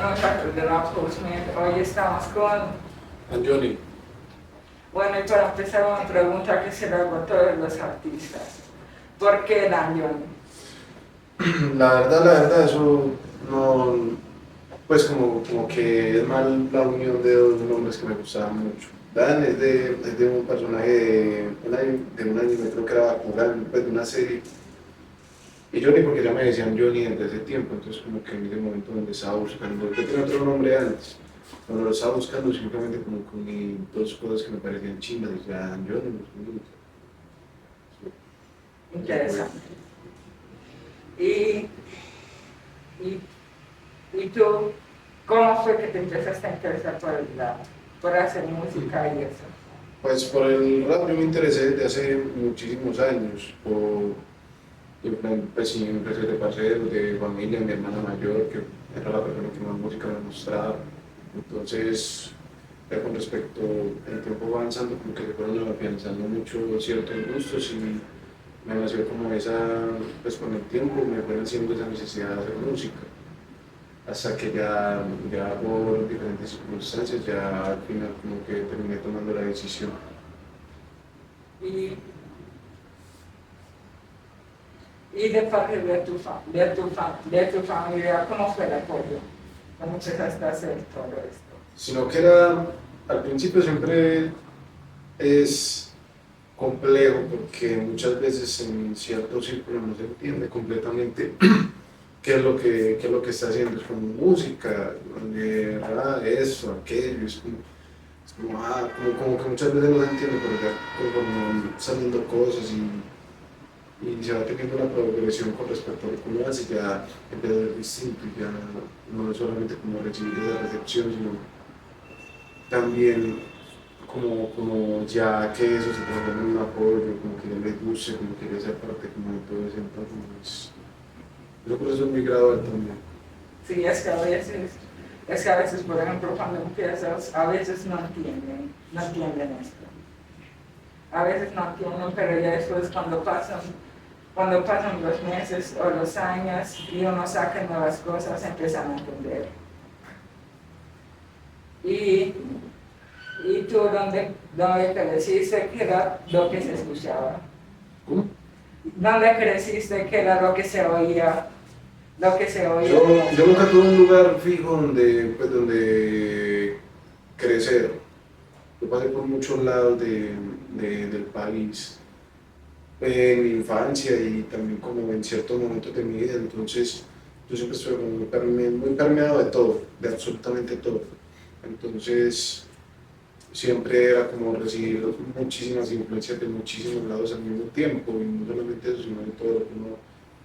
de la Postman. Hoy estamos con... Johnny. Bueno, y para empezar una pregunta que se le hago a todos los artistas. ¿Por qué Dan Johnny? La verdad, eso no, pues como que es mal la unión de dos nombres que me gustaban mucho. Dan es de un personaje de un anime, creo que era Bakugan, pues de una serie. Y Johnny porque ya me decían Johnny desde ese tiempo, entonces como que en ese momento donde estaba buscando, yo tenía otro nombre antes, cuando lo estaba buscando simplemente como con dos cosas que me parecían chinas, y ya Johnny, Interesante. Y tú, ¿cómo fue que te empezaste a interesar por hacer música y eso? Pues por el rap yo me interesé desde hace muchísimos años, pues sí, empecé de parceros, de familia, mi hermana mayor, que era la persona que más música me mostraba. Entonces, ya con respecto al tiempo avanzando, como que se fueron afianzando mucho ciertos gustos y me nació como pues con el tiempo me fue naciendo esa necesidad de hacer música. Hasta que ya por diferentes circunstancias, ya al final como que terminé tomando la decisión. Y de parte de tu familia, ¿cómo fue el apoyo? ¿Cómo empezaste a hacer todo esto? Sino que al principio siempre es complejo porque muchas veces en ciertos círculos no se entiende completamente qué es lo que está haciendo, es como música, eso, aquello, como que muchas veces no se entiende, pero ya como van saliendo cosas y se va teniendo una progresión con respecto a lo que uno hace, ya empieza a ser distinto, y ya no es solamente como recibir esa recepción, sino también como ya que eso se transforma en un apoyo, como que ya les guste, como que ya sea parte como de todo ese entorno. Yo creo que eso es muy gradual también. Sí, es que a veces, por ejemplo, cuando empiezas, a veces no entienden esto. A veces no entienden, pero ya después cuando pasan los meses o los años y uno saca nuevas cosas, empiezan a entender. Y tú, ¿dónde creciste? ¿Qué era lo que se escuchaba? ¿Cómo? ¿Dónde creciste? ¿Qué era lo que se oía? Yo nunca tuve un lugar fijo donde crecer. Yo pasé por muchos lados del país en mi infancia y también como en ciertos momentos de mi vida, entonces yo siempre estuve muy permeado de todo, de absolutamente todo. Entonces siempre era como recibir muchísimas influencias de muchísimos lados al mismo tiempo, y no solamente eso, sino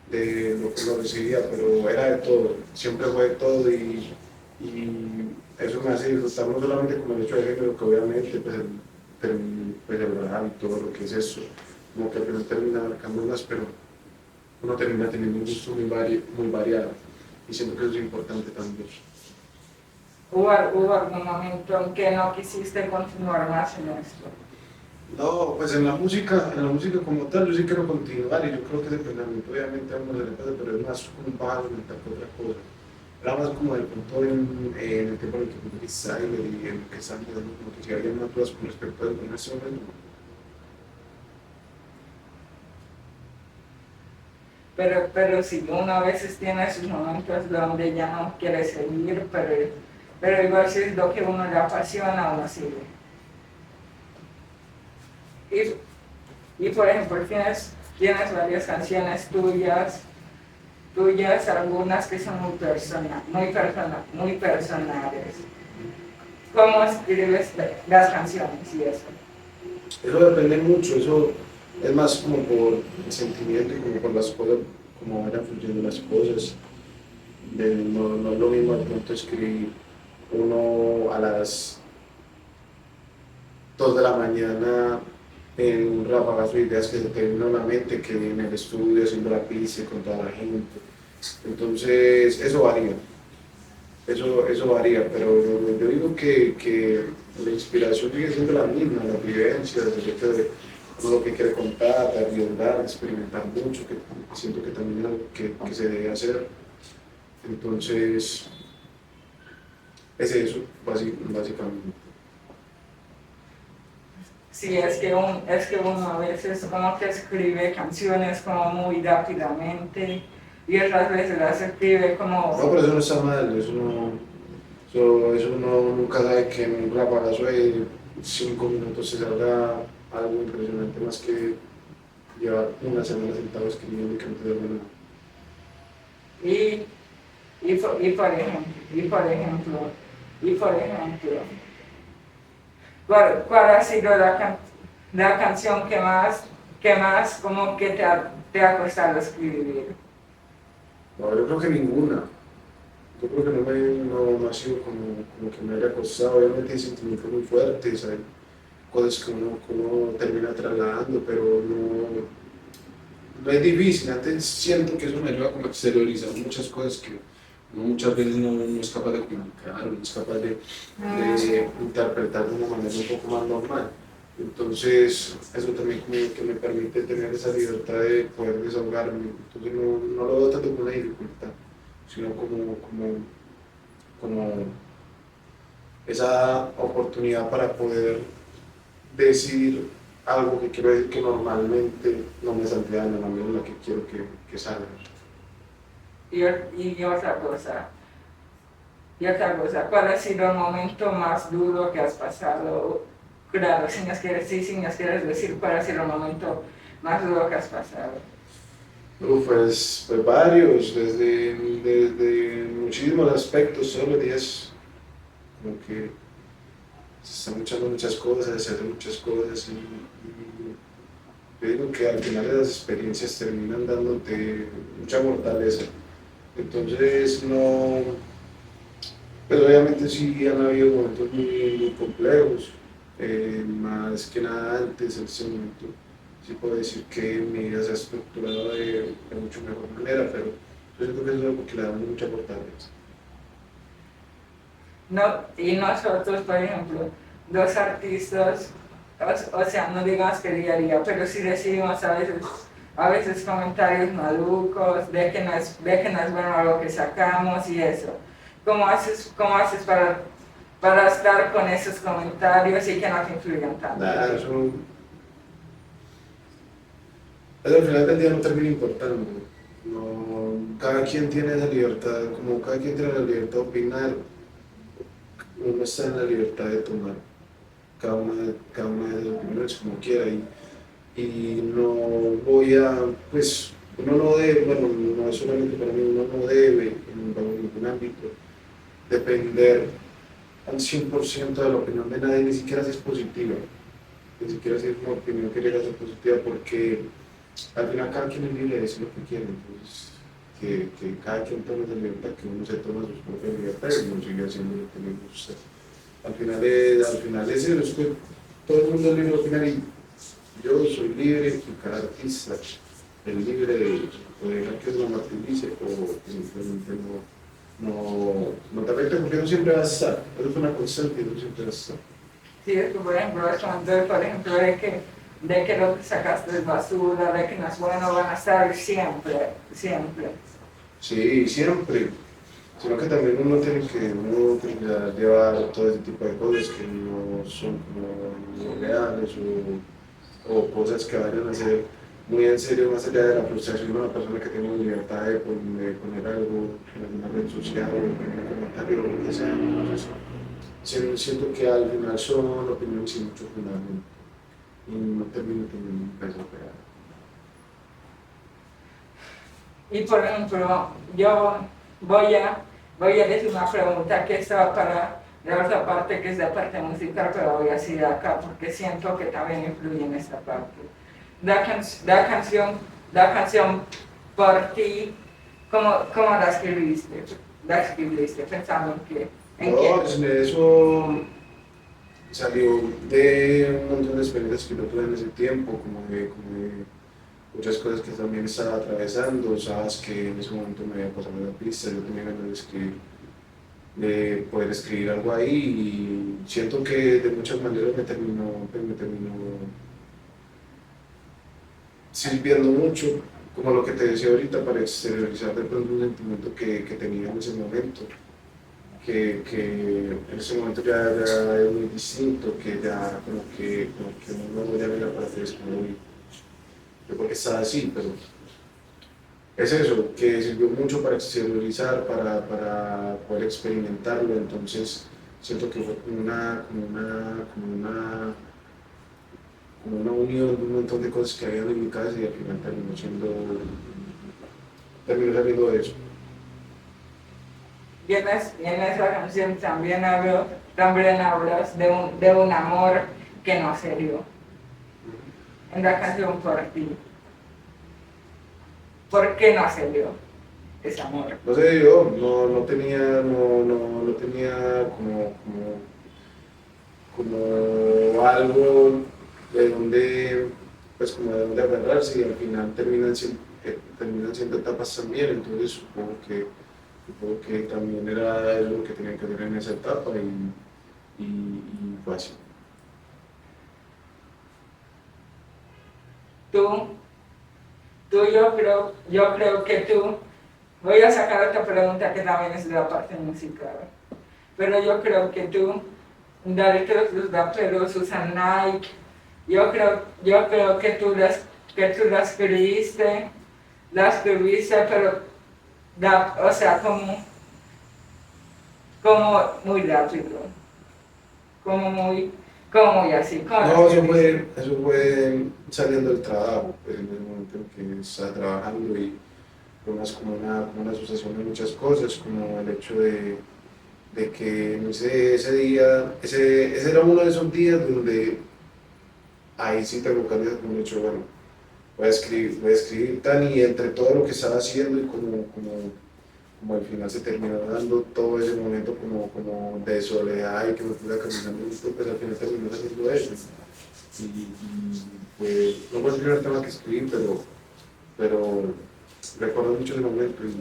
de lo que uno recibía, pero era de todo, siempre fue de todo, y eso me hace disfrutar no solamente como el hecho de género, que obviamente pues el rap y todo lo que es eso, como que al final termina abarcando unas, pero uno termina teniendo un gusto muy variado, y siento que eso es importante también. ¿Hubo algún momento en que no quisiste continuar más en esto? No, pues en la música como tal, yo sí quiero continuar, y yo creo que ese pensamiento obviamente a uno se le pasa, pero es más como un pájaro mental que otra cosa. Era más como del punto en el tiempo en el que fui freestyle y en el que están dando como que si había más dudas con respecto a eso en ese momento. Pero si uno a veces tiene sus momentos donde ya no quiere seguir, pero igual si es lo que uno le apasiona, uno sigue. Y por ejemplo, tienes varias canciones tuyas, algunas que son muy personales. ¿Cómo escribes las canciones y eso? Eso depende mucho, eso es más como por el sentimiento y como por las cosas, como vayan fluyendo las cosas. No es lo mismo de pronto escribir uno a las 2 de la mañana en un ráfagas de ideas que se te vienen a la mente, que en el estudio haciendo la pizza con toda la gente. Entonces, eso varía, pero yo digo que la inspiración sigue siendo la misma, las vivencias, el hecho de uno lo que quiere contar, de arriesgar, de experimentar mucho, que siento que también es algo que se debe hacer. Entonces, Es eso, básicamente. Sí, es que uno a veces como que escribe canciones como muy rápidamente y otras veces las escribe No, como... pero eso no está mal, eso uno nunca sabe que en un rapagazo de 5 minutos se salga algo impresionante más que llevar una semana sentado escribiendo y que no te salga nada. Y, y por ejemplo, ¿cuál ha sido la canción que más como que te ha costado escribir? No, yo creo que ninguna. Yo creo que no ha sido como que me haya costado. Obviamente hay sentimientos muy fuertes, hay cosas que uno termina trasladando, pero no es difícil. Antes siento que eso me ayuda como a exteriorizar muchas cosas que uno muchas veces no es capaz de comunicar, no es capaz de interpretar de una manera un poco más normal. Entonces, eso también como que me permite tener esa libertad de poder desahogarme. Entonces, no lo veo tanto como una dificultad, sino como esa oportunidad para poder decir algo que quiero decir que normalmente no me saldría de la manera en la que quiero que salga. Y otra cosa, ¿cuál ha sido el momento más duro que has pasado? Claro, si nos quieres decir cuál ha sido el momento más duro que has pasado. Pues varios, desde muchísimos aspectos, todos los días como que se están luchando muchas cosas, se hacen muchas cosas y yo digo que al final esas experiencias terminan dándote mucha fortaleza. Entonces pues obviamente sí han habido momentos muy complejos, más que nada antes en ese momento sí puedo decir que mi vida se ha estructurado de mucho mejor manera, pero yo siento que eso es algo que le da mucha fortaleza. No, y nosotros, por ejemplo, dos artistas, o sea, no digamos que día a día, pero sí recibimos a veces comentarios malucos de que no es bueno lo que sacamos y eso. Cómo haces para estar con esos comentarios y que no te influyan tanto? Nada, eso al final del día no termina importando. No, cada quien tiene esa libertad, como cada quien tiene la libertad de opinar, uno está en la libertad de tomar cada una de las opiniones como quiera y no voy a, pues uno no debe, bueno, no es solamente para mí, uno no debe bajo ningún ámbito depender al 100% de la opinión de nadie, ni siquiera si es positiva, ni siquiera si es una opinión que llega a ser positiva, porque al final cada quien es libre de decir lo que quiere, entonces que cada quien tome esa libertad, que uno se toma sus propias libertades y uno sigue haciendo lo que le gusta. Al final es eso, es que todo el mundo es libre de opinar y yo soy libre y cada artista es libre de dejar que eso lo martirice o simplemente no te afecta porque no siempre va a estar, eso es una constante y no siempre va a estar. Sí, es que, por ejemplo, por ejemplo, de que lo que sacaste de basura, de que no es bueno, van a estar siempre, siempre. Sí, siempre. Sino que también uno tiene que llevar todo ese tipo de cosas que no son como reales o cosas que vayan a ser muy en serio, más allá de la frustración de una persona que tiene la libertad de poner algo en alguna red social o en un comentario o lo que sea. Entonces, siento que al final son opiniones sin mucho fundamento y no termino teniendo un peso real. Y por ejemplo, yo voy a, voy a decir una pregunta que estaba para la otra parte, que es la parte musical, pero voy a decir acá porque siento que también influye en esta parte. La canción, la canción por ti, ¿cómo la escribiste? La escribiste pensando en No, qué. pues eso salió de un montón de experiencias que yo tuve en ese tiempo, como de muchas cosas que también estaba atravesando, sabes que en ese momento me había pasado la pista, yo tenía ganas de escribir, de poder escribir algo ahí y siento que de muchas maneras me terminó sirviendo mucho, como lo que te decía ahorita, para exteriorizar de pronto un sentimiento que tenía en ese momento, que en ese momento ya es muy distinto, que ya como que uno ya mira para atrás como, uy, yo porque estaba así, pero es eso, que sirvió mucho para exteriorizar, para poder experimentarlo, entonces siento que fue como una unión de un montón de cosas que habían en mi casa y al final terminó saliendo de eso. Y en esa canción también hablas de un amor que no se dio. En la canción por ti. ¿Por qué no se dio ese amor? No sé, yo no tenía, no tenía como algo de donde, pues como de donde agarrarse y al final terminan siendo etapas también, entonces supongo que también era lo que tenían que hacer en esa etapa y fue así. Tú, yo creo que tú, voy a sacar otra pregunta que también es de la parte musical, pero yo creo que tú, de todos los raperos usan Nike, yo creo que tú las escribiste, pero, o sea, como muy rápido, como muy así. No, eso fue saliendo del trabajo, pues, en el momento en que estaba trabajando y fue más como una asociación de muchas cosas, como el hecho de que no sé, ese día, ese era uno de esos días donde ahí sí tengo que haber como hecho, bueno, voy a escribir tan y entre todo lo que estaba haciendo y como al final se terminó dando todo ese momento como de soledad y que me pude caminar mucho, pues al final terminó saliendo eso. Y pues no fue el primer tema que escribí, pero recuerdo mucho ese momento y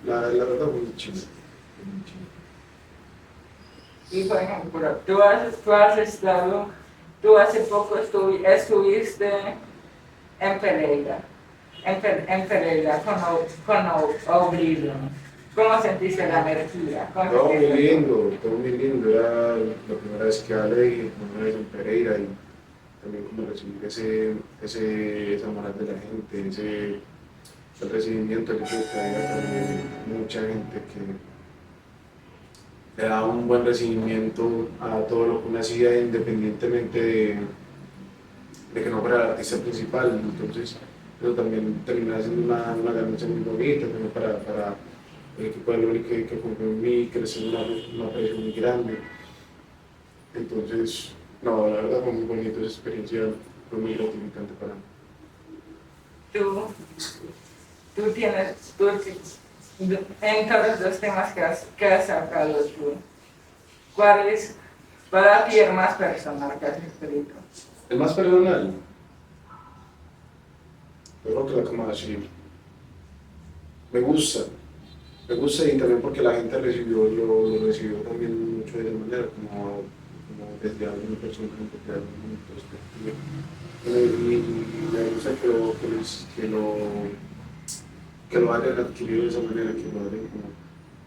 la verdad fue muy chido. Y por ejemplo, tú hace poco estuviste en Pereira, en Pereira con Oblivion. ¿Cómo sentiste la energía? Todo muy lindo, era la primera vez que hablé y la primera vez en Pereira y también como recibir esa moral de la gente, el recibimiento, el hecho de que había también mucha gente que le daba un buen recibimiento a todo lo que uno hacía independientemente de que no fuera el artista principal, entonces eso también terminaba siendo una ganancia muy bonita también para el equipo de Loli que confió en mí, que les dio una aprecio muy grande, entonces no, la verdad fue muy bonito esa experiencia, fue muy gratificante para mí. En todos los temas que has sacado tú, ¿cuál es para ti el más personal que has escrito? El más personal, yo creo que la cama así, me gusta y también porque la gente lo recibió también mucho de esa manera, como desde alguna persona que te da una perspectiva. Y me gusta que lo hayan adquirido de esa manera, que lo hayan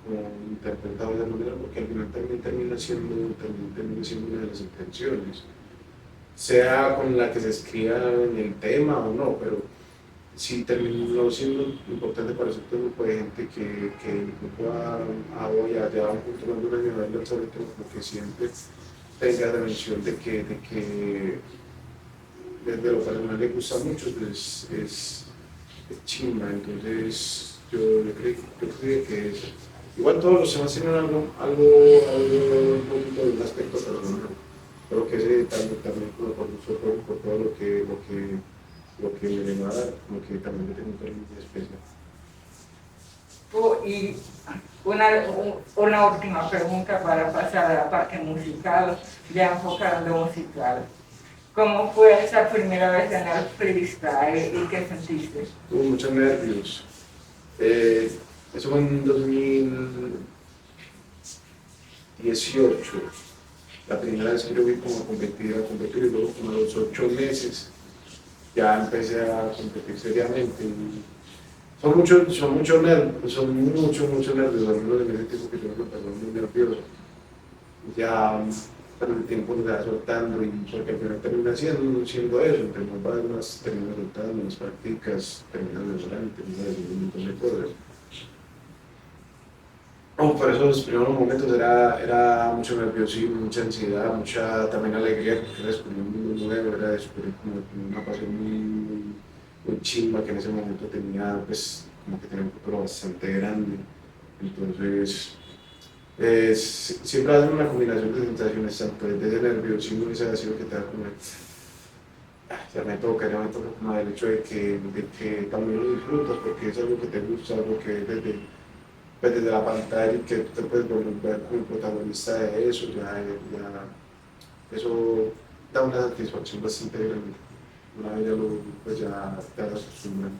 como interpretado de esa manera, porque al final también termina siendo una de las intenciones, sea con la que se escriba en el tema o no, pero sí terminó siendo importante para cierto grupo de gente que incluso a hoy, allá un punto más de un año de hablar sobre el tema, como que siempre tenga la mención de que desde lo personal le gusta mucho, pues es chimba, entonces yo creo que es, igual todos los temas tienen un poquito de un aspecto personal, pero que ese también por nosotros, por todo lo que me va a dar, como que también le tengo un cariño muy especial. Y una última pregunta para pasar a la parte musical, ya enfocada en lo musical. ¿Cómo fue esa primera vez en el freestyle y qué sentiste? Tuve muchos nervios. Eso fue en 2018. La primera vez que yo vi como a competir y luego como a los 8 meses ya empecé a competir seriamente muchos nervios, al menos en ese tiempo que yo me pasaba muy nervioso. Ya con el tiempo se va soltando y porque al final termina siendo eso, entre más vas más termina soltando, más prácticas, termina mejorando, termina haciendo un montón de cosas. No, por eso los primeros momentos era mucho nerviosismo, mucha ansiedad, mucha también alegría, porque era descubrir un mundo nuevo, era descubrir como una pasión muy chimba que en ese momento tenía, pues, como que tenía un futuro bastante grande. Entonces, siempre hacen una combinación de sensaciones, tanto de ese nerviosismo y ese vacío que te da como, ya me toca, como el hecho de que también lo disfrutas, porque es algo que te gusta, algo que pues desde la pantalla y que tú te puedes volver como el protagonista de eso, eso da una satisfacción bastante grande. Una vez ya pues ya te acostumbras.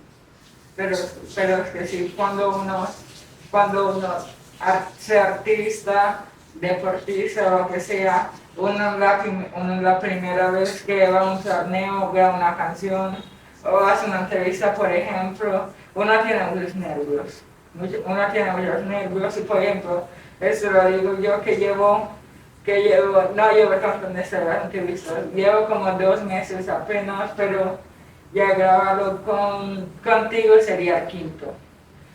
Pero, pero es que sí, cuando uno sea artista, deportista o lo que sea, uno es la primera vez que va a un torneo, graba una canción o hace una entrevista, por ejemplo, uno tiene muchos nervios. Uno tiene muchos nervios y, por ejemplo, eso lo digo yo no llevo tanto en estas entrevistas, llevo como 2 meses apenas, pero ya grabarlo contigo sería el quinto.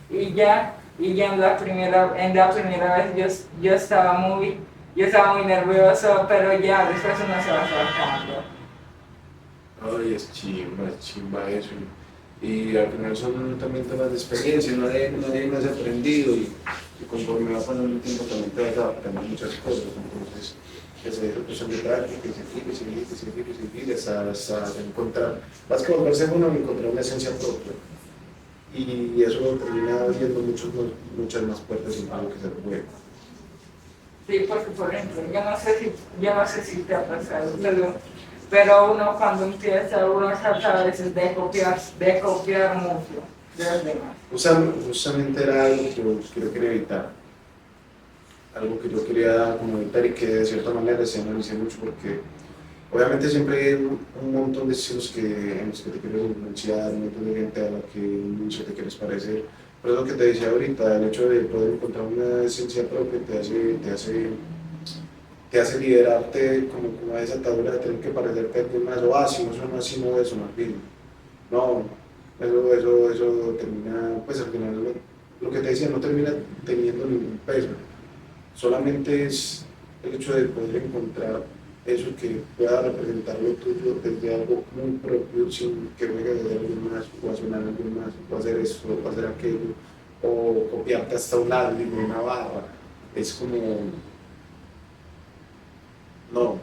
Y ya en la primera vez yo estaba muy nervioso, pero ya después uno se va soltando. Ay, es chimba eso. Y al final son también temas de experiencia, nadie más ha aprendido y conforme va pasando el tiempo también te vas adaptando a muchas cosas. Entonces, es cuestión de práctica, y seguir hasta encontrar, más que volverse uno, encontrar una esencia propia. Y eso termina abriendo muchas más puertas en lo que se puede. Sí, porque por ejemplo, yo no sé si te ha pasado, pero uno cuando empieza, uno trata a veces de copiar mucho de los demás. Justamente era algo que yo quería evitar, algo que yo quería como evitar y que de cierta manera se analicé mucho porque obviamente siempre hay un montón de estilos en los que te quieres influenciar, un montón de gente a la que mucho te quieres parecer. Por eso que te decía ahorita, el hecho de poder encontrar una esencia propia te hace liberarte como de esa atadura de tener que parecerte a alguien más, o si no son así, no eso, más bien. No, eso termina, pues al final, lo que te decía, no termina teniendo ningún peso. Solamente es el hecho de poder encontrar eso que pueda representar lo tuyo desde algo muy propio, sin que venga de alguien más, o a sonar a alguien más, o hacer esto, o hacer aquello, o copiarte hasta un álbum, una barra. Es como, no,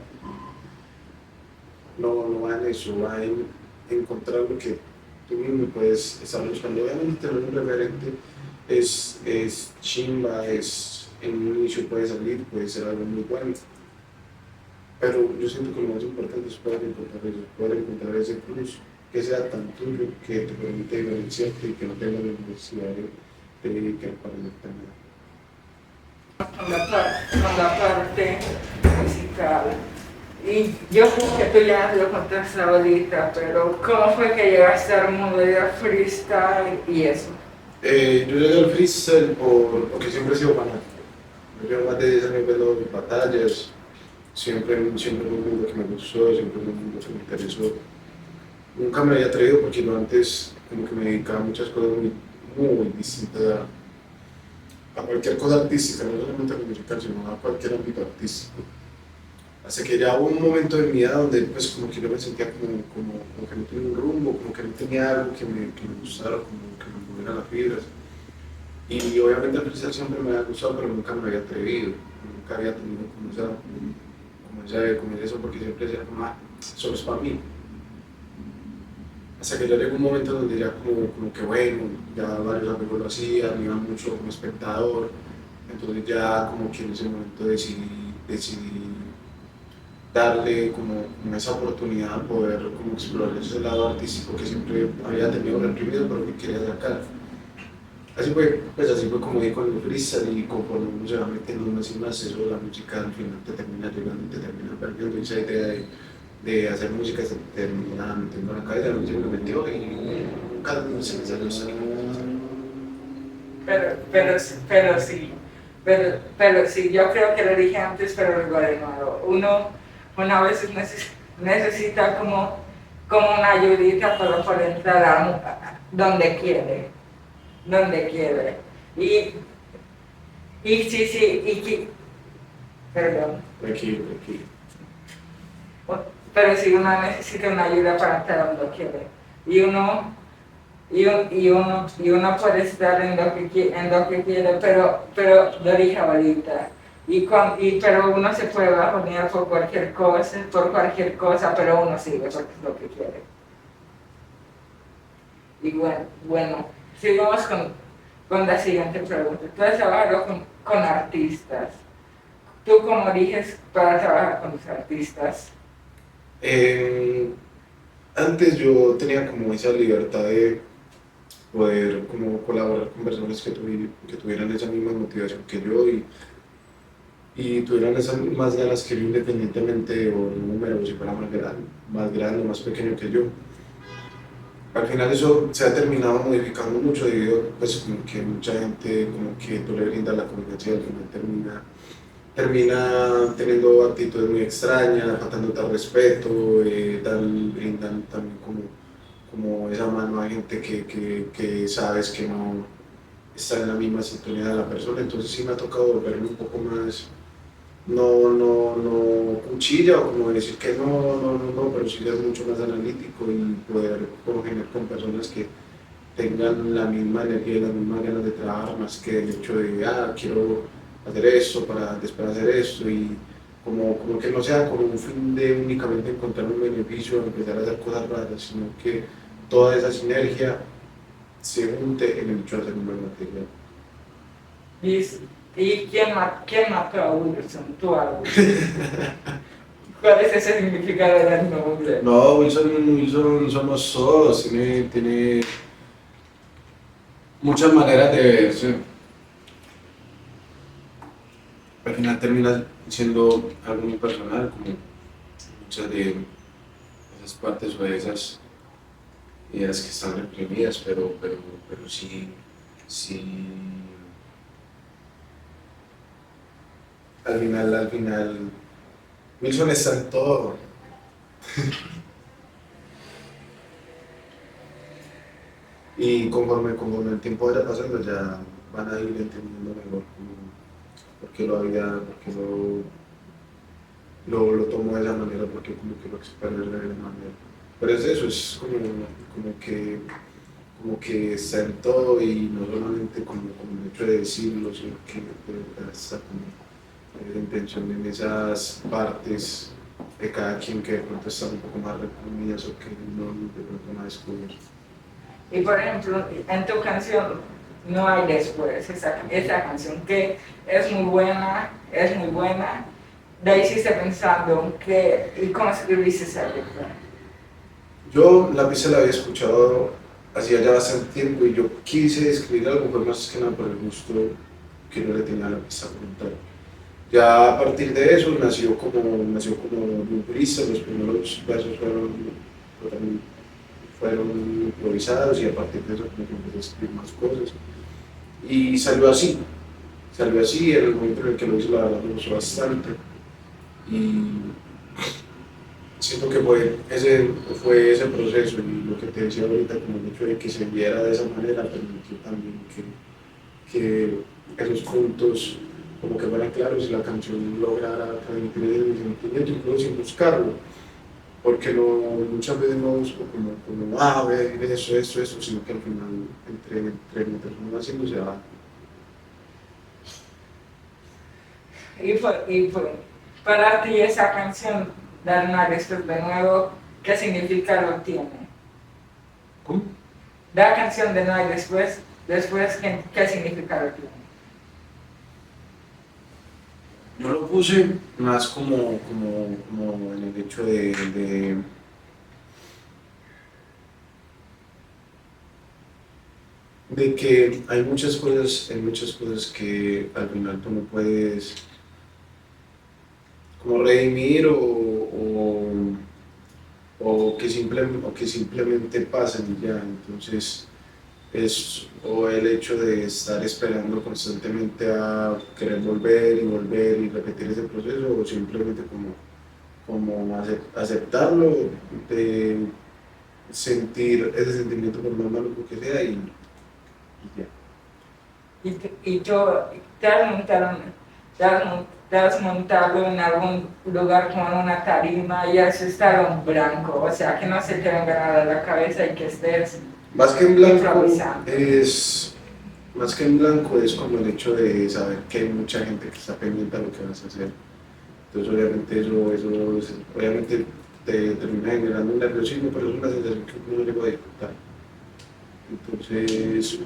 no va en eso, va en encontrar lo que tú mismo puedes estar buscando. Obviamente tener un referente es chimba, en un inicio puede salir, puede ser algo muy bueno, pero yo siento que lo más importante es poder encontrar ese plus que sea tan tuyo que te permite diferenciarte y que no tenga la necesidad de que parecerte nada. Con la parte musical. Y yo creo que tú ya lo contaste ahorita, pero ¿cómo fue que llegaste al mundo del freestyle y eso? Yo llegué al freestyle porque siempre he sido fanático. Yo llevo más de 10 años viendo batallas, siempre fue un mundo que me gustó, siempre fue un mundo que me interesó. Nunca me había atrevido porque yo antes como que me dedicaba a muchas cosas muy distintas a cualquier cosa artística, no solamente a la musical, sino a cualquier ámbito artístico. Hasta que ya hubo un momento de mi vida donde pues como que yo me sentía como que no tenía un rumbo, como que no tenía algo que me gustara, como que me moviera las fibras. Y obviamente el freestyle siempre me había gustado, pero nunca me había atrevido, nunca había tenido como eso, porque siempre decía como, solo es para mí. Hasta que ya llegó un momento donde ya como que bueno, ya varios amigos lo hacían, iba mucho como espectador, entonces ya como que en ese momento decidí darle como esa oportunidad a poder como explorar ese lado artístico que siempre había tenido reprimido, pero que quería sacar. Así fue como di con el freestyle y conforme uno se va metiendo más y más, eso de la música al final te termina llegando y te termina perdiendo esa idea de hacer música, se termina metiendo en la cabeza, no se me metió y nunca se me salió esa cosa. pero sí, yo creo que lo dije antes, pero lo digo de nuevo. Uno a veces necesita como una ayudita para entrar donde quiere. Y sí, perdón. Aquí. Pero si uno necesita una ayuda para estar donde quiere. Y uno puede estar en lo que quiere, pero lo dije ahorita. Pero uno se puede bajonear por cualquier cosa, pero uno sigue porque es lo que quiere. Y bueno, sigamos con la siguiente pregunta. Tú has trabajado con artistas. ¿Tú cómo eliges para trabajar con los artistas? Antes yo tenía como esa libertad de poder como colaborar con personas que tuvieran esa misma motivación que yo y tuvieran esas mismas ganas que yo, independientemente de un número, si fuera más grande o más pequeño que yo. Al final eso se ha terminado modificando mucho debido pues como que mucha gente como que tú le brindas la confianza y al final termina teniendo actitudes muy extrañas, faltándote al respeto, brindan también como esa mano a gente que sabes que no está en la misma sintonía de la persona. Entonces sí me ha tocado volverme un poco más, no cuchilla o como decir que no, pero sí ser mucho más analítico y poder congeniar con personas que tengan la misma energía y las mismas ganas de trabajar, más que el hecho de, quiero hacer esto para después hacer esto, y como que no sea como un fin de únicamente encontrar un beneficio o empezar a hacer cosas raras, sino que toda esa sinergia se junte en el hecho de hacer un buen material. ¿Y quién mató a Wilson? ¿Tú a Wilson? ¿Cuál es ese significado del nombre? No, Wilson somos todos, tiene muchas maneras de verse. Al final termina siendo algo muy personal, como muchas de esas partes o de esas ideas que están reprimidas, pero sí, al final, Wilson está en todo. Y conforme el tiempo vaya pasando, ya van a ir entendiendo mejor por qué lo había, por qué lo tomo de esa manera, porque como que lo expresa de esa manera. Pero es eso, es como que está en todo, y no solamente como el hecho de decirlo, sino que de verdad está como la intención en esas partes de cada quien que de pronto están un poco más reprimidas o que no de pronto no descubren. Y por ejemplo, en tu canción No hay después, esa canción que es muy buena, de ahí sí estoy pensando ¿y cómo escribiste esa letra? Yo la pista la había escuchado hacía ya bastante tiempo y yo quise escribir algo, fue más que nada por el gusto que yo le tenía a la pista como tal. Ya a partir de eso nació como un purista, los primeros versos fueron improvisados, y a partir de eso como que empecé a escribir más cosas. Y salió así, en el momento en el que lo hice la verdad me gustó bastante. Y siento que fue ese proceso, y lo que te decía ahorita, como el hecho de que se viera de esa manera, permitió también que esos puntos como que fueran claros y la canción lograra transmitir el sentimiento, incluso sin buscarlo, porque muchas veces no busco ver eso, sino que al final mientras uno va haciendo se va. Y fue para ti esa canción, Dar una después de nuevo, ¿qué significado tiene? ¿Cómo? La canción de No hay después, ¿qué significado tiene? Yo lo puse más como en el hecho de que hay muchas cosas que al final tú no puedes como redimir o que simplemente pasan y ya. Entonces o el hecho de estar esperando constantemente a querer volver y volver y repetir ese proceso, o simplemente como aceptarlo, de sentir ese sentimiento por más maluco que sea y ya. Y tú te has montado, te has montado en algún lugar con una tarima y has estado en blanco, o sea, que no se te venga nada a la cabeza y que estés Más que en blanco improvisando. más que en blanco es como el hecho de saber que hay mucha gente que está pendiente a lo que vas a hacer. Entonces obviamente obviamente te termina generando un nerviosismo, pero es una sensación que uno no llega a disfrutar. Entonces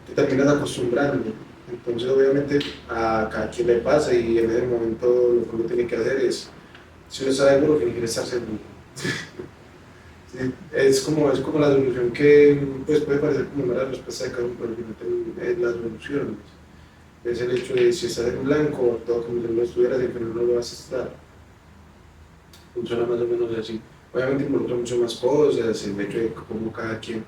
te terminas acostumbrando. Entonces obviamente a cada quien le pasa y en ese momento lo que uno tiene que hacer es, si uno está seguro que no quiere estar seguro. Sí, es como la solución que pues, puede parecer como una respuesta de cada uno, pero al final es la solución. Es el hecho de si estás en blanco, todo como si lo estuvieras y al final no lo vas a estar. Funciona más o menos así. Obviamente involucra mucho más cosas, el hecho de cómo cada quien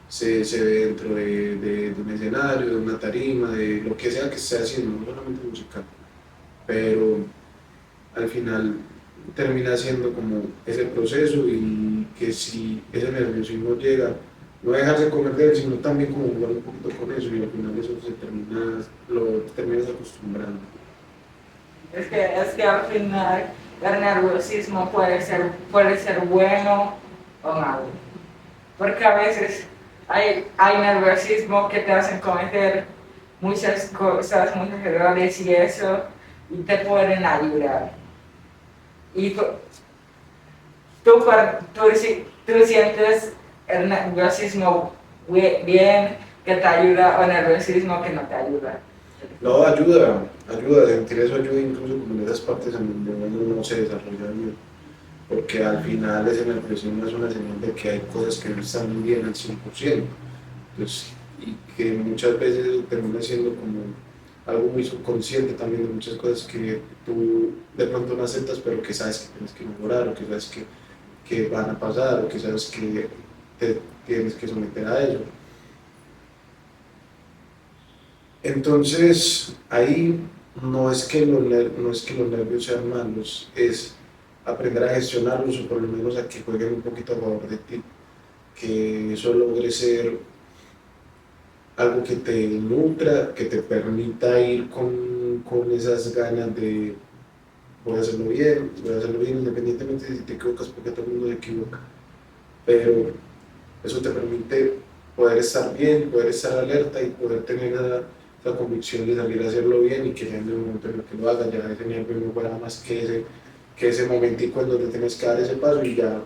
se ve dentro de un escenario, de una tarima, de lo que sea que esté haciendo, no solamente musical. Pero al final termina siendo como ese proceso y que si ese nerviosismo llega, no dejarse comer de él, sino también como jugar un poquito con eso y al final eso lo terminas acostumbrando. Es que al final el nerviosismo puede ser bueno o malo, porque a veces hay nerviosismo que te hacen cometer muchas cosas, muchos errores y eso, y te pueden ayudar. Y tú sientes el nerviosismo bien que te ayuda o nerviosismo que no te ayuda. No, ayuda, sentir eso ayuda incluso como en esas partes en donde uno no se desarrolla bien, porque al final ese nerviosismo es una señal de que hay cosas que no están bien al 100%. Pues, y que muchas veces eso termina siendo como algo muy subconsciente también de muchas cosas que tú de pronto no aceptas, pero que sabes que tienes que mejorar, o que sabes que van a pasar, o que sabes que te tienes que someter a ello. Entonces, ahí no es que los nervios sean malos, es aprender a gestionarlos o por lo menos a que jueguen un poquito a favor de ti, que eso logre ser algo que te nutra, que te permita ir con esas ganas de voy a hacerlo bien independientemente de si te equivocas, porque todo el mundo se equivoca, pero eso te permite poder estar bien, poder estar alerta y poder tener esa convicción de salir a hacerlo bien y que ya en el momento en el que lo hagas, ya ese nervio no fuera más que ese momentico en donde tienes que dar ese paso y ya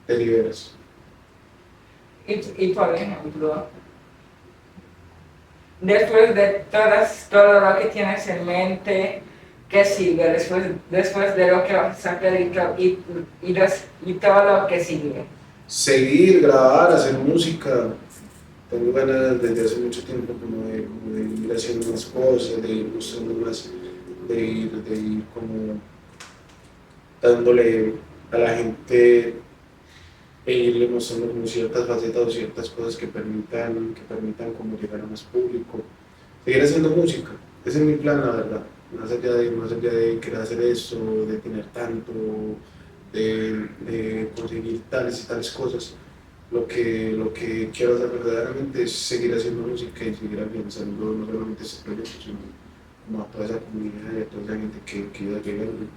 te liberas. Y por ejemplo, después de todo lo que tienes en mente, ¿qué sigue? Después de lo que vas a hacer y todo lo que sigue. Seguir, grabar, hacer música. Tengo ganas desde hace mucho tiempo como de ir haciendo más cosas, de ir mostrando más, de ir como dándole a la gente e irle mostrando como ciertas facetas o ciertas cosas que permitan como llegar a más público. Seguir haciendo música, ese es mi plan, la verdad. Más allá de querer hacer esto, de tener tanto, de conseguir tales y tales cosas. Lo que quiero hacer verdaderamente es seguir haciendo música y seguir alcanzando no solamente este proyecto, sino como a toda esa comunidad y a toda esa gente que iba llegando y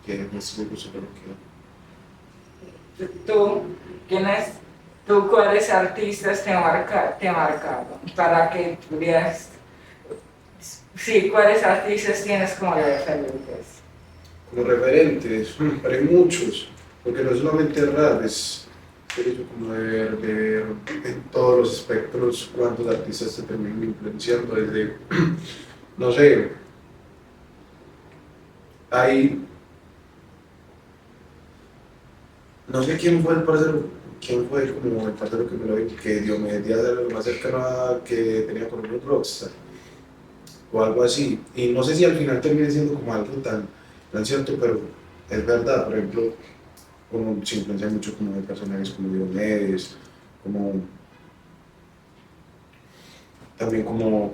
que además me gusta lo que hago. Tú, ¿quiénes, tú cuáles artistas te marcaron para que pudieras, sí, cuáles artistas tienes como referentes? Como referentes, pero hay muchos, porque no solamente es rap, es el hecho como de ver en todos los espectros cuántos artistas te terminan influenciando, desde, no sé, hay, no sé quién fue el parcero, quién fue como el parcero que me lo dijo, que Diomedes Díaz era lo más cercano a que tenía con un rockstar, o algo así, y no sé si al final termine siendo como algo tan cierto, pero es verdad. Por ejemplo, como se influencia mucho como de personajes como Diomedes, como también como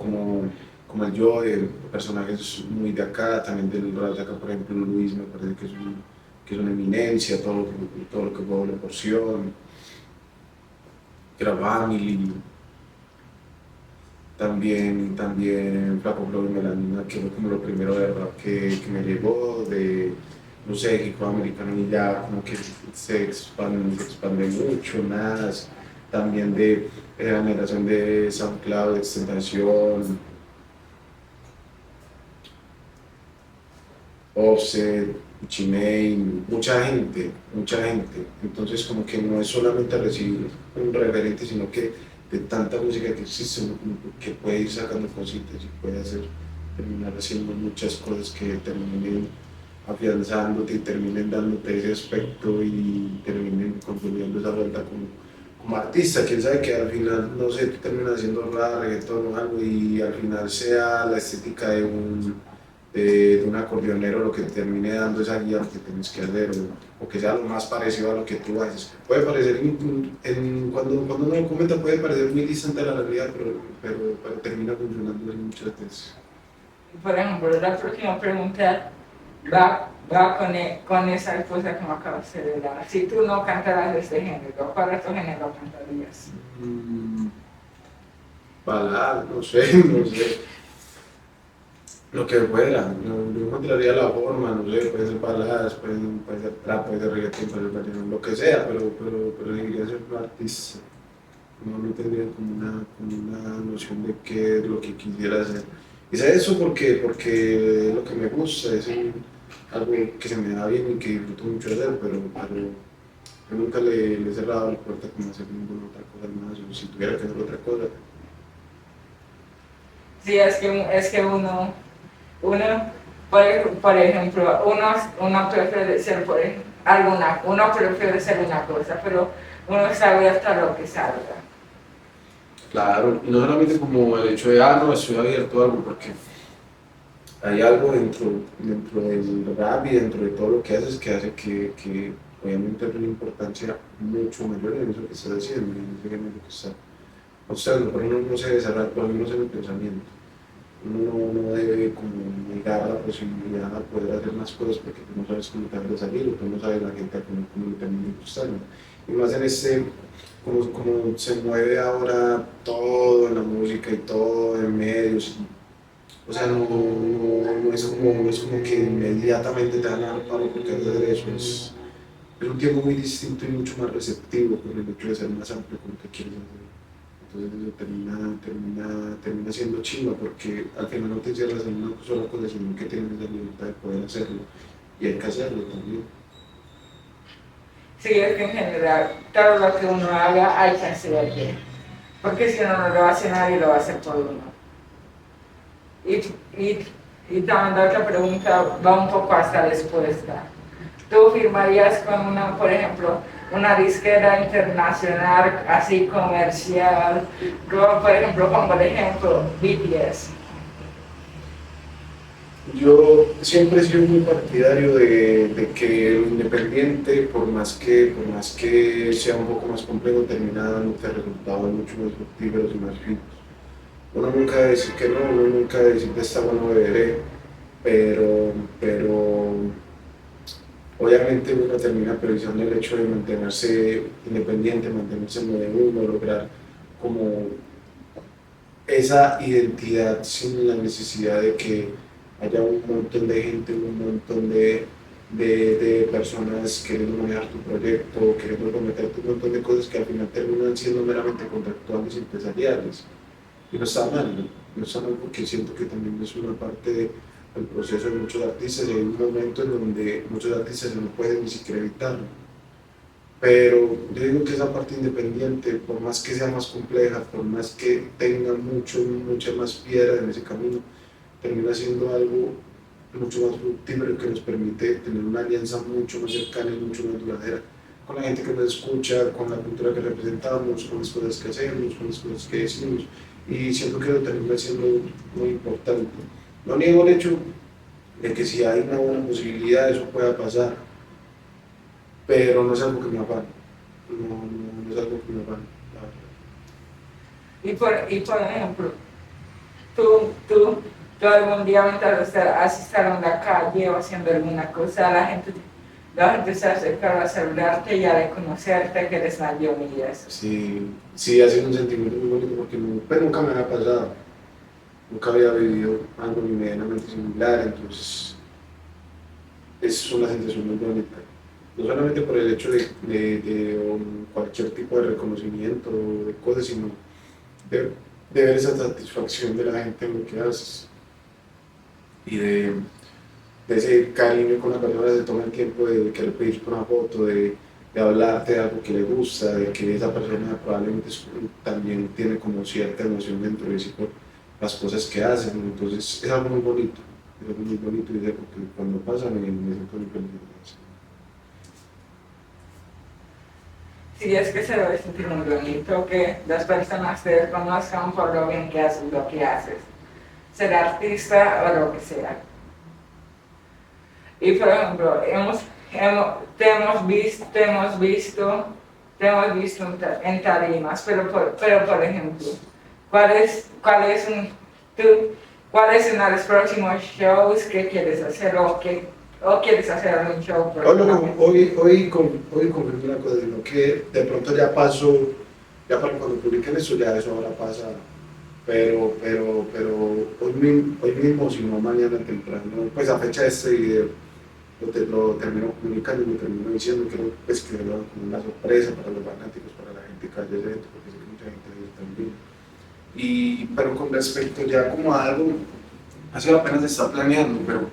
el yo, personajes muy de acá, también del rap de acá, por ejemplo, Luis me parece que es una eminencia, todo lo que fue Doble Porción, Era Family, también Flaco Flow y Melanina, que fue como lo primero de rap que me llegó, de, no sé, hip hop americano y ya como que se expande mucho más, también de la generación de SoundCloud, de Extentación, Offset, Chimane, mucha gente. Entonces como que no es solamente recibir un referente, sino que de tanta música que existe, uno como que puede ir sacando cositas y puede terminar haciendo muchas cosas que terminen afianzándote y terminen dándote ese aspecto y terminen consumiendo esa vuelta como artista. Quién sabe que al final, no sé, tú terminas haciendo rap, reggaetón o algo y al final sea la estética de un acordeonero lo que te termine dando esa guía lo que tienes que hacer o que sea lo más parecido a lo que tú haces. Puede parecer, cuando uno lo comenta puede parecer muy distante a la realidad, pero termina funcionando muchas veces. Por ejemplo, la próxima pregunta va con esa cosa que me acabas de dar. Si tú no cantaras este género, ¿cuál otro género cantarías? Balada, no sé, no sé. Lo que fuera, no, yo encontraría la forma, no sé, puede ser baladas, puede ser trap, puede ser reggaetón, puede ser vallenato, lo que sea, pero debería ser un artista. No tendría como una noción de qué es lo que quisiera hacer. Y sé eso porque es lo que me gusta, algo que se me da bien y que disfruto mucho hacer, pero yo nunca le he cerrado la puerta como hacer ninguna otra cosa más, o si tuviera que hacer otra cosa. Sí, es que uno por ejemplo, uno prefiere ser uno prefiere ser una cosa, pero uno sabe hasta lo que salga. Claro, y no solamente como el hecho de, no, estoy abierto a algo, porque hay algo dentro del rap y dentro de todo lo que haces que hace que obviamente es una importancia mucho mayor en eso que estás haciendo, en ese género que estás mostrando, pero uno no se debe cerrar, por lo menos en el pensamiento. Uno no debe como negar la posibilidad de poder hacer más cosas porque tú no sabes cómo te va a salir o tú no sabes la gente cómo le termina gustando. Y más en como se mueve ahora todo en la música y todo en medios. O sea, no es como que inmediatamente te van a dar palo porque vas a hacer eso. Es un tiempo muy distinto y mucho más receptivo con el hecho de ser más amplio con lo que quieres hacer. Entonces eso termina siendo chimba porque al final no te cierras en una sola cosa, sino que tienes la libertad de poder hacerlo y hay que hacerlo también. Sí, es que en general, todo lo que uno haga hay que hacerlo bien, porque si no, no lo hace nadie, lo va a hacer por uno. Y, y también la otra pregunta va un poco hasta la respuesta. ¿Tú firmarías con una, por ejemplo, una disquera internacional así comercial, como por ejemplo, pongo el ejemplo, BTS? Yo siempre he sido muy partidario de que lo independiente, por más que sea un poco más complejo, termina dando resultados mucho más fructíferos y más finos. Uno nunca debe decir que no, uno nunca debe decir de esta bueno beberé, pero obviamente uno termina priorizando el hecho de mantenerse independiente, mantenerse en lo de uno, lograr como esa identidad sin la necesidad de que haya un montón de gente, un montón de personas queriendo manejar tu proyecto, queriendo prometerte un montón de cosas que al final terminan siendo meramente contractuales y empresariales. Y no está mal, no está mal porque siento que también es una parte del proceso de muchos artistas y hay un momento en donde muchos artistas no pueden ni siquiera evitarlo. Pero yo digo que esa parte independiente, por más que sea más compleja, por más que tenga mucha más piedra en ese camino, termina siendo algo mucho más fructífero que nos permite tener una alianza mucho más cercana y mucho más duradera con la gente que nos escucha, con la cultura que representamos, con las cosas que hacemos, con las cosas que decimos. Y siento que lo termina siendo muy importante. No niego el hecho de que si hay una buena posibilidad eso pueda pasar, pero no es algo que me afane. No es algo que me afane. Y por ejemplo, tú algún día mientras has estado en la calle o haciendo alguna cosa, la gente se acerca a saludarte y a reconocerte que eres Naomi y eso. Sí, sí, ha sido un sentimiento muy bonito porque pues nunca me había pasado, nunca había vivido algo ni medianamente similar, entonces es una sensación muy bonita. No solamente por el hecho de cualquier tipo de reconocimiento o de cosas, sino de, de ver esa satisfacción de la gente en lo que haces y de ese cariño con la persona, se toma el tiempo de querer pedirte una foto, de hablarte de algo que le gusta, de que esa persona probablemente también tiene como cierta emoción dentro de sí por las cosas que hacen, entonces es algo muy bonito, es algo muy bonito y es algo que cuando pasa me siento muy feliz. Sí, es que se debe sentir muy bonito que las personas te reconozcan por lo bien que haces lo que haces, ser artista o lo que sea. Y por ejemplo, te hemos visto en tarimas, pero por ejemplo, tú, ¿cuáles son los próximos shows que quieres hacer o quieres hacer algún show próximamente? Hoy confirmé una cosa, sino que de pronto ya pasó, ya para cuando publiquen eso, ya eso ahora pasa, pero hoy mismo, si no mañana temprano, pues a fecha de este video, lo termino comunicando y lo termino diciendo, quiero pues, que lo hagan como una sorpresa para los fanáticos, para la gente que haya evento, porque sé que mucha gente viene también. Pero con respecto ya como a algo, así apenas se está planeando, pero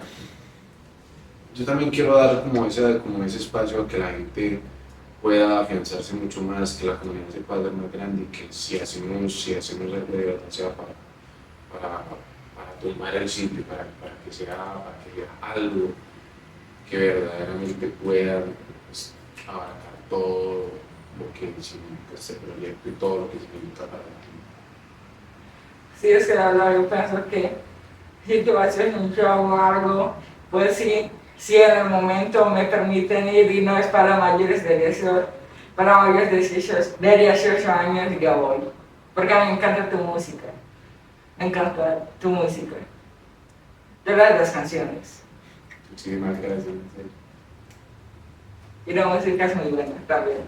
yo también quiero dar como ese espacio a que la gente pueda afianzarse mucho más, que la comunidad se pueda hacer más grande y que si hacemos algo de verdad sea para tomar el sitio, para que sea algo que verdaderamente pueda pues, abarcar todo lo que significa este proyecto y todo lo que significa para la gente. Sí, es que la verdad yo pienso que si tú haces un show o algo, pues sí, si en el momento me permiten ir y no es para mayores de 18, para mayores de 18 años, yo voy. Porque a mí me encanta tu música. Me encanta tu música. De las canciones. Muchísimas gracias. Y la música es muy buena también.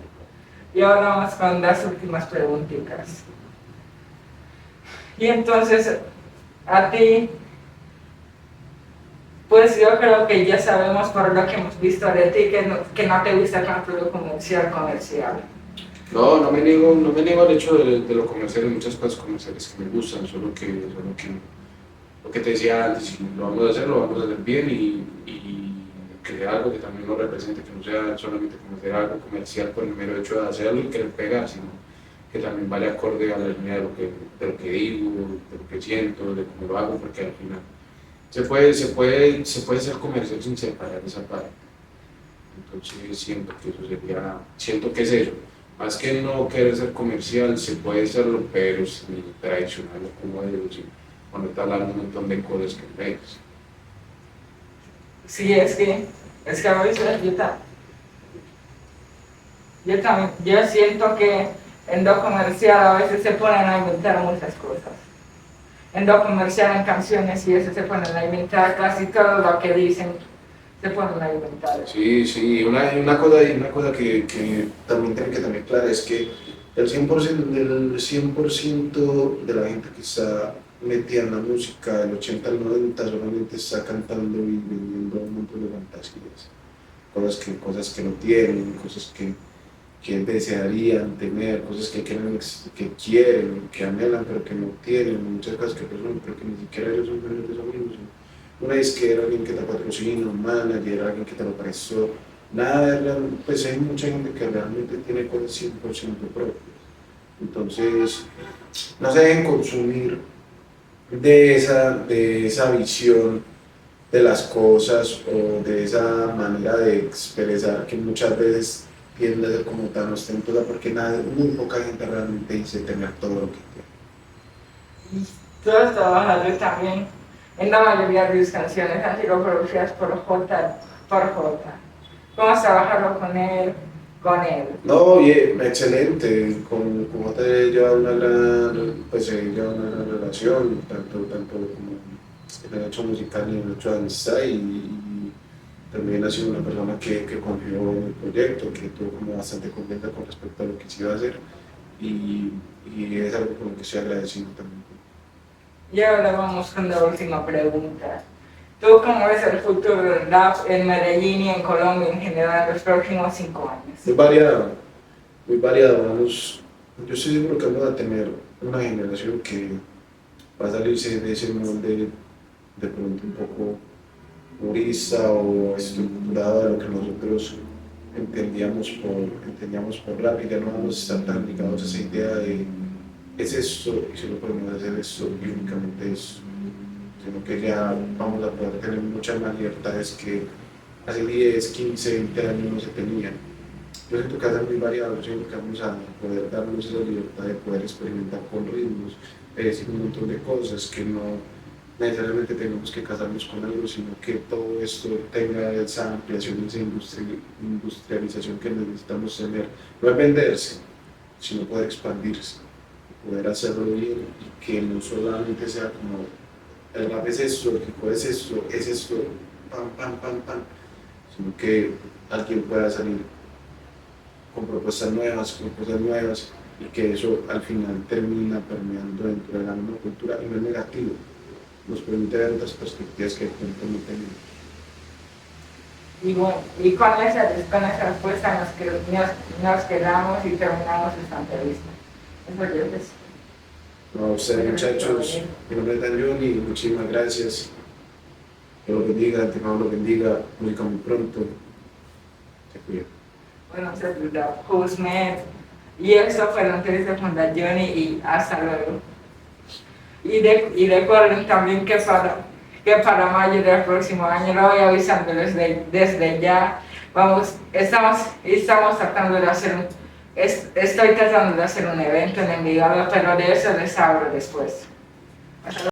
Y ahora vamos con las últimas preguntitas. Y entonces, a ti, pues yo creo que ya sabemos por lo que hemos visto de ti que no te gusta tanto lo comercial. No me niego al hecho de lo comercial, hay muchas cosas comerciales que me gustan, solo que lo que te decía antes, si lo vamos a hacer bien y que sea algo que también lo represente, que no sea solamente como hacer algo comercial por el mero hecho de hacerlo y querer pegar, sino que también vaya acorde a la línea de lo que digo, de lo que siento, de cómo lo hago, porque al final se puede ser comercial sin separar esa parte. Entonces siento que es eso. Más que no querer ser comercial, se puede serlo, pero sin traicionarlo como digo, sin ponerte a hablar un montón de cosas que pegas. Sí, es que a veces yo siento que en lo comercial a veces se ponen a inventar muchas cosas. En lo comercial, en canciones y eso se ponen a inventar casi todo lo que dicen, se ponen a inventar. Sí, una cosa que también tiene que tener clara es que el 100% de la gente que está metida en la música, el 80 al 90 solamente está cantando y vendiendo un montón de fantasías, cosas que no tienen, cosas que desearían tener, cosas que quieren, que anhelan pero que no tienen, muchas cosas que personas pero que ni siquiera ellos son dueños de eso mismo. Una disquera, alguien que te patrocina, un manager, alguien que te lo prestó, nada, pues hay mucha gente que realmente tiene cosas 100% propias. Entonces, no se dejen consumir de esa visión de las cosas o de esa manera de expresar que muchas veces tiende a ser como tan ostentosa porque muy poca gente realmente dice tener todo lo que tiene. Y tú has trabajado también en la mayoría de tus canciones, han sido producidas por J. ¿Cómo has trabajado con él? con él. No, oye, excelente, con Jota he llevado una gran, pues he llevado una gran relación, tanto como en el hecho musical y en el hecho de amistad, y también ha sido una persona que confió en el proyecto, que tuvo como bastante confianza con respecto a lo que se iba a hacer, y es algo con lo que estoy agradecido también. Y ahora vamos con la última pregunta. ¿Tú cómo ves el futuro del rap en Medellín y en Colombia en general en los próximos 5 años? Muy variado, vamos, yo estoy seguro que vamos a tener una generación que va a salirse de ese molde de pronto un poco purista o estructurado de lo que nosotros entendíamos por rap, y ya no vamos a estar tan ligados a esa idea de es esto y solo podemos hacer esto y únicamente eso, sino que ya vamos a poder tener muchas más libertades que hace 10, 15, 20 años no se tenían. Yo siento que va a ser muy variado, yo siento que vamos a poder darnos esa libertad de poder experimentar con ritmos, decir un montón de cosas que no necesariamente tenemos que casarnos con algo, sino que todo esto tenga esa ampliación, esa industrialización que necesitamos tener. No es venderse, sino poder expandirse, poder hacerlo bien, y que no solamente sea como el rap es esto, el hip hop es esto, pam, pam, pam, pam, sino que alguien pueda salir con propuestas nuevas, con cosas nuevas, y que eso al final termina permeando dentro de la misma cultura, y no es negativo, nos permite ver otras perspectivas que de pronto no tenemos. Y bueno, y con esa respuesta nos quedamos y terminamos esta entrevista. Eso yo les- No, a ustedes, muchachos, mi nombre es Dan Johnny, muchísimas gracias. Dios los bendiga, Antemano los bendiga, música muy pronto. Se cuidan. Bueno, se trata Husmet. Y eso fue la entrevista con Dan Johnny y hasta luego. Y recuerden también que para mayo del próximo año, lo voy avisando desde ya, estamos tratando de hacer estoy tratando de hacer un evento en Envigado, pero de eso les hablo después. Hasta luego.